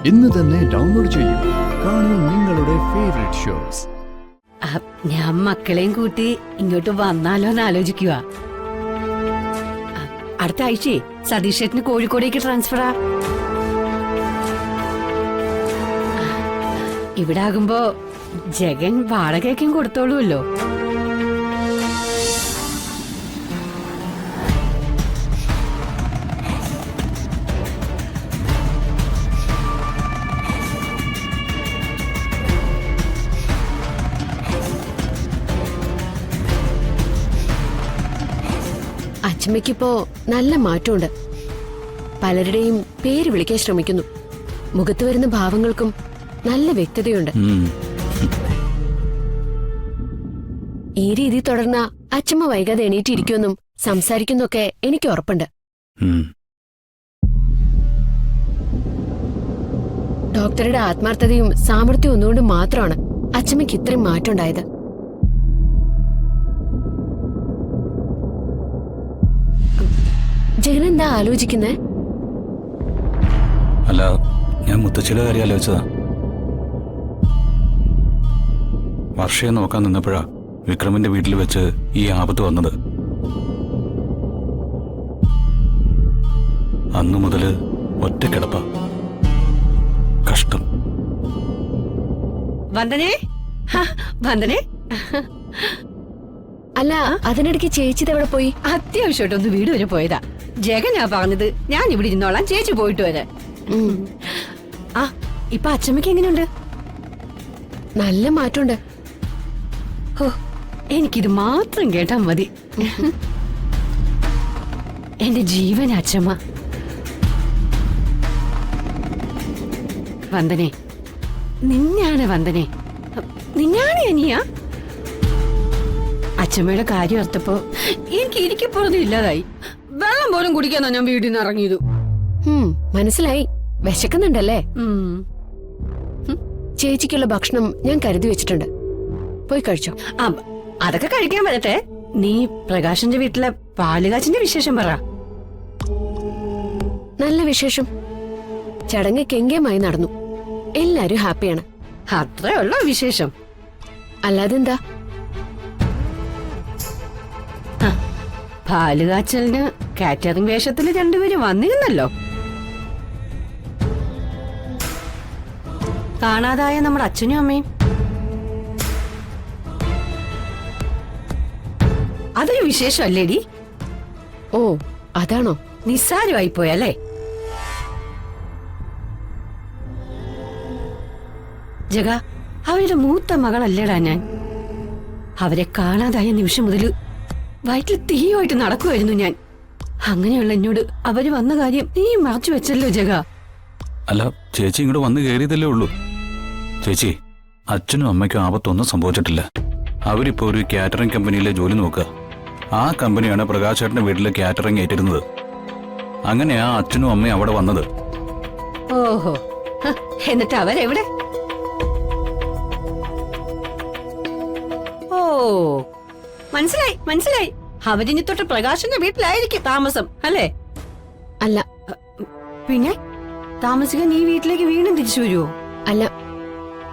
ഇന്ന് തന്നെ ഡൗൺലോഡ് ചെയ്യൂ. കാണൂ നിങ്ങളുടെ ഫേവറേറ്റ് ഷോസ്. ഞാൻ മക്കളെയും കൂട്ടി ഇങ്ങോട്ട് വന്നാലോ എന്ന് ആലോചിക്കുക. അടുത്ത ആഴ്ച സതീഷ് ചേട്ടന് കോഴിക്കോടേക്ക് ട്രാൻസ്ഫറാ. ഇവിടെ ആകുമ്പോ ജഗൻ വാടകയ്ക്കും കൊടുത്തോളൂല്ലോ. അച്ഛമ്മയ്ക്കിപ്പോ നല്ല മാറ്റമുണ്ട്. പലരുടെയും പേര് വിളിക്കാൻ ശ്രമിക്കുന്നു. മുഖത്ത് വരുന്ന ഭാവങ്ങൾക്കും നല്ല വ്യക്തതയുണ്ട്. ഈ രീതി തുടർന്ന അച്ഛമ്മ വൈകാതെ എണീറ്റിരിക്കുമെന്നും സംസാരിക്കുന്നൊക്കെ എനിക്ക് ഉറപ്പുണ്ട്. ഡോക്ടറുടെ ആത്മാർത്ഥതയും സാമർത്ഥ്യവും ഒന്നുകൊണ്ട് മാത്രമാണ് അച്ഛമ്മയ്ക്ക് ഇത്രയും മാറ്റം ഉണ്ടായത്. ജഗനെന്താ ആലോചിക്കുന്നേ? അല്ല, ഞാൻ മുത്തച്ഛയുടെ കാര്യം ആലോചിച്ചതാ. വർഷയെ നോക്കാൻ നിന്നപ്പോഴാ വിക്രമിന്റെ വീട്ടിൽ വെച്ച് ഈ ആപത്ത് വന്നത്. അന്നു മുതല് ഒറ്റക്കിടപ്പ. കഷ്ടം. വന്ദനേ, വന്ദനേ. അല്ല, അതിനിടയ്ക്ക് ചേച്ചി എവിടെ പോയി? അത്യാവശ്യമായിട്ടൊന്ന് വീട് വരെ പോയതാ. ജഗനാ പറഞ്ഞത് ഞാൻ ഇവിടെ ഇരുന്നോളാം, ചേച്ചി പോയിട്ട് വരാൻ. ഇപ്പൊ അച്ഛമ്മയ്ക്ക് എങ്ങനെയുണ്ട്? നല്ല മാറ്റമുണ്ട്. ഓ, എനിക്കിത് മാത്രം കേട്ടാ മതി. എന്റെ ജീവൻ അച്ഛമ്മ. വന്ദനെ, നിന്നാണ് വന്ദനെ, നിന്നാണ് അനിയാ. അച്ഛമ്മയുടെ കാര്യം ഓർത്തപ്പോ എനിക്ക് ഇരിക്കപ്പോഴൊന്നും ഇല്ലാതായി. വെള്ളം പോലും കുടിക്കാന്നാ ഞാൻ വീട്ടിൽ നിന്ന് ഇറങ്ങിയത്. മനസ്സിലായി. വിശക്കുന്നുണ്ടല്ലേ? ചേച്ചിക്കുള്ള ഭക്ഷണം ഞാൻ കരുതി വെച്ചിട്ടുണ്ട്. പോയി കഴിച്ചോ. അതൊക്കെ കഴിക്കാൻ വരട്ടെ. നീ പ്രകാശിന്റെ വീട്ടിലെ പാലുകാച്ചിന്റെ വിശേഷം പറ. നല്ല വിശേഷം. ചടങ്ങ് കെങ്കേമായി നടന്നു. എല്ലാരും ഹാപ്പിയാണ്. അത്രേ ഉള്ള വിശേഷം. അല്ലാതെന്താ? പാലുകാച്ചലിന് കാറ്ററിംഗ് വേഷത്തില് രണ്ടുപേര് വന്നിരുന്നല്ലോ. കാണാതായ നമ്മുടെ അച്ഛനും അമ്മയും. അതൊരു വിശേഷമല്ലേടി? ഓ, അതാണോ? നിസ്സാരമായി പോയല്ലേ? ജഗ, അവരുടെ മൂത്ത മകളല്ലേടാ ഞാൻ. അവരെ കാണാതായ നിമിഷം മുതല് വയറ്റിൽ തീയുമായിട്ട് നടക്കുമായിരുന്നു ഞാൻ. അങ്ങനെയുള്ള എന്നോട് അവര് വന്ന കാര്യം നീ മറച്ചു വെച്ചല്ലോ ജഗ. അല്ല, ചേച്ചി ഇങ്ങോട്ട് വന്ന് കയറിയതല്ലേ ഉള്ളൂ. ചേച്ചി, അച്ഛനും അമ്മയ്ക്കും ആപത്തൊന്നും സംഭവിച്ചിട്ടില്ല. അവരിപ്പോ ഒരു കാറ്ററിംഗ് കമ്പനിയിലെ ജോലി നോക്കുക. ആ കമ്പനിയാണ് പ്രകാശേട്ടന്റെ വീട്ടിലെ കാറ്ററിംഗ് ഏറ്റിരുന്നത്. അങ്ങനെയാ അച്ഛനും അമ്മയും അവിടെ വന്നത്. ഓഹോ, എന്നിട്ട് അവരെവിടെ? ഓ, മനസ്സിലായി മനസ്സിലായി. അവരിനി തൊട്ട് പ്രകാശന്റെ വീട്ടിലായിരിക്കും താമസം അല്ലേ? അല്ല. പിന്നെ താമസിക്കാൻ നീ വീട്ടിലേക്ക് വീണ്ടും തിരിച്ചു വരുമോ? അല്ല,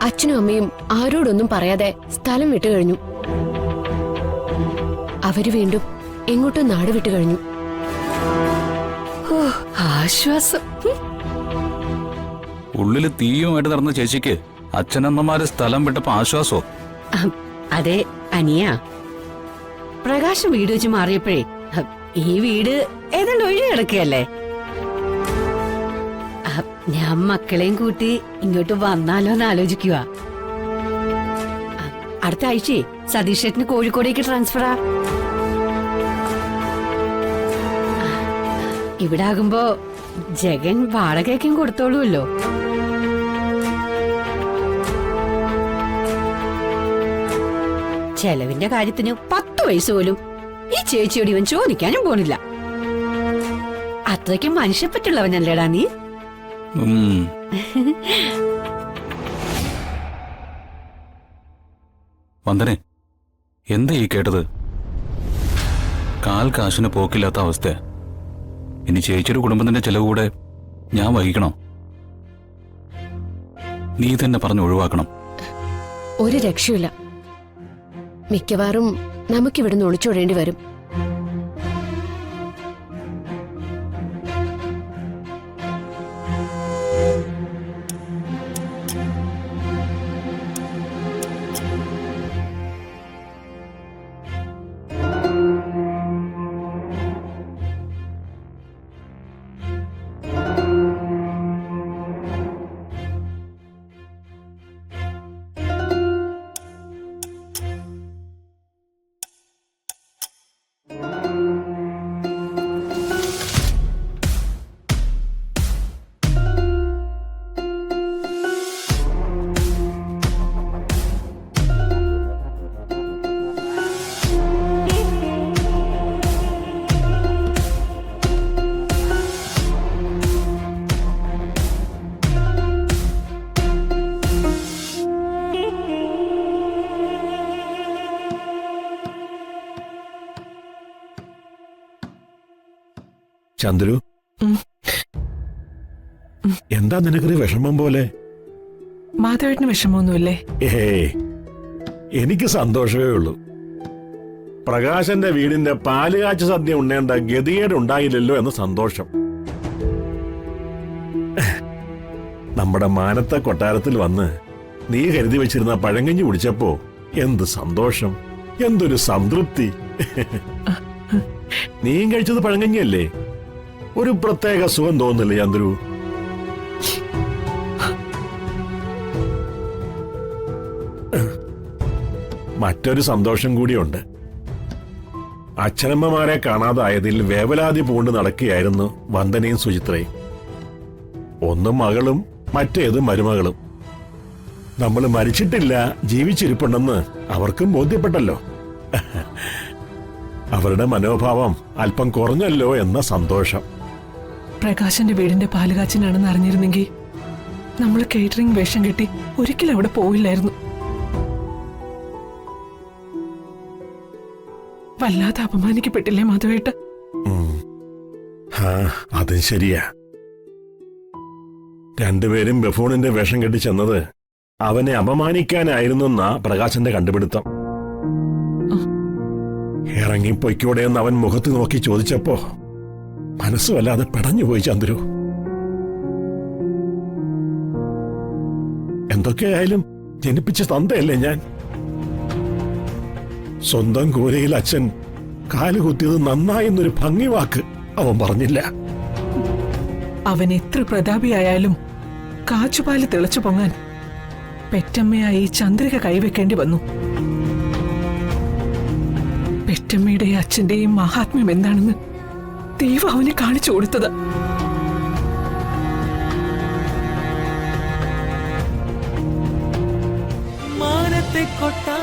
അച്ഛനും അമ്മയും ആരോടൊന്നും പറയാതെ സ്ഥലം വിട്ടു കഴിഞ്ഞു. അവര് വീണ്ടും എങ്ങോട്ടോ നാട് വിട്ടു കഴിഞ്ഞു. ആശ്വാസം. ഉള്ളില് തീയുമായിട്ട് നടന്ന ചേച്ചിക്ക് അച്ഛനമ്മമാര് സ്ഥലം വിട്ടപ്പോ ആശ്വാസോ? അതെ അനിയ, പ്രകാശം വീട് വെച്ച് മാറിയപ്പോഴേ ഈ വീട് ഏതാണ്ട് ഒഴിഞ്ഞു കിടക്കുകയല്ലേ. ഞാൻ മക്കളെയും കൂട്ടി ഇങ്ങോട്ട് വന്നാലോ എന്ന് ആലോചിക്കുക. അടുത്ത ആഴ്ച സതീഷ് ചേട്ടന് കോഴിക്കോടേക്ക് ട്രാൻസ്ഫറാ. ഇവിടെ ആകുമ്പോ ജഗൻ വാടകയ്ക്കും കൊടുത്തോളൂല്ലോ. ചെലവിന്റെ കാര്യത്തിന് 10 വയസ്സ് പോലും ഈ ചേച്ചിയോട് ഇവൻ ചോദിക്കാനും പോണില്ല. അത്രയ്ക്കും മനുഷ്യപ്പറ്റുള്ളവനല്ലേടാ നീ. വന്ദനെ, എന്താ ഈ കേട്ടത്? കാൽ കാശിന് പോക്കില്ലാത്ത അവസ്ഥ. ഇനി ചേച്ചിയുടെ കുടുംബത്തിന്റെ ചെലവ് കൂടെ ഞാൻ വഹിക്കണോ? നീ തന്നെ പറഞ്ഞ് ഒഴിവാക്കണം. ഒരു രക്ഷയില്ല. മിക്കവാറും നമുക്കിവിടുന്ന് ഒളിച്ചോടേണ്ടി വരും. ചന്ദ്രു, എന്താ നിനക്കൊരു വിഷമം പോലെ? മാധവേട്ടന് വിഷമമൊന്നുമില്ലേ? എനിക്ക് സന്തോഷമേ ഉള്ളൂ. പ്രകാശന്റെ വീടിന്റെ പാലുകാച്ച സദ്യ ഉണ്ണേണ്ട ഗതികേട് ഉണ്ടായില്ലല്ലോ എന്ന സന്തോഷം. നമ്മുടെ മാനത്തെ കൊട്ടാരത്തിൽ വന്ന് നീ കരുതി വെച്ചിരുന്ന പഴങ്കഞ്ഞി കുടിച്ചപ്പോ എന്ത് സന്തോഷം, എന്തൊരു സംതൃപ്തി. നീയും കഴിച്ചത് പഴങ്കഞ്ഞിയല്ലേ? ഒരു പ്രത്യേക സുഖം തോന്നില്ലേ ചന്ദ്രു? മറ്റൊരു സന്തോഷം കൂടിയുണ്ട്. അച്ഛനമ്മമാരെ കാണാതായതിൽ വേവലാതി പൂണ്ട് നടക്കുകയായിരുന്നു വന്ദനയും സുചിത്രയും. ഒന്ന് മകളും മറ്റേത് മരുമകളും. നമ്മൾ മരിച്ചിട്ടില്ല, ജീവിച്ചിരിപ്പുണ്ടെന്ന് അവർക്കും ബോധ്യപ്പെട്ടല്ലോ. അവരുടെ മനോഭാവം അല്പം കുറഞ്ഞല്ലോ എന്ന സന്തോഷം. പ്രകാശന്റെ വീടിന്റെ പാലുകാച്ചനാണെന്ന് അറിഞ്ഞിരുന്നെങ്കിൽ നമ്മൾ കേറ്ററിംഗ് വേഷം കെട്ടി ഒരിക്കലും അവിടെ പോയില്ലായിരുന്നു. വല്ലാതെ അപമാനിക്കപ്പെട്ടില്ലേ മാധവേട്ട? അതും ശരിയാ. രണ്ടുപേരും ബഫൂണിന്റെ വേഷം കെട്ടി ചെന്നത് അവനെ അപമാനിക്കാനായിരുന്നെന്നാ പ്രകാശന്റെ കണ്ടുപിടുത്തം. ഇറങ്ങിപ്പൊയ്ക്കൂടെയെന്ന് അവൻ മുഖത്ത് നോക്കി ചോദിച്ചപ്പോ മനസ്സുവല്ലാതെ പെടഞ്ഞുപോയി ചന്ദ്രു. എന്തൊക്കെയായാലും ജനിപ്പിച്ച തന്തയല്ലേ ഞാൻ. സ്വന്തം കൂരയിൽ അച്ഛൻ കാലുകുത്തിയത് നന്നായെന്നൊരു ഭംഗി വാക്ക് അവൻ പറഞ്ഞില്ല. അവൻ എത്ര പ്രതാപിയായാലും കാച്ചുപാല് തിളച്ചു പൊങ്ങാൻ പെറ്റമ്മയായി ചന്ദ്രിക കൈവെക്കേണ്ടി വന്നു. പെറ്റമ്മയുടെയും അച്ഛന്റെയും മഹാത്മ്യം എന്താണെന്ന് ദൈവം അവനെ കാണിച്ചു കൊടുത്തത്. മാനത്തെ കൊട്ടാ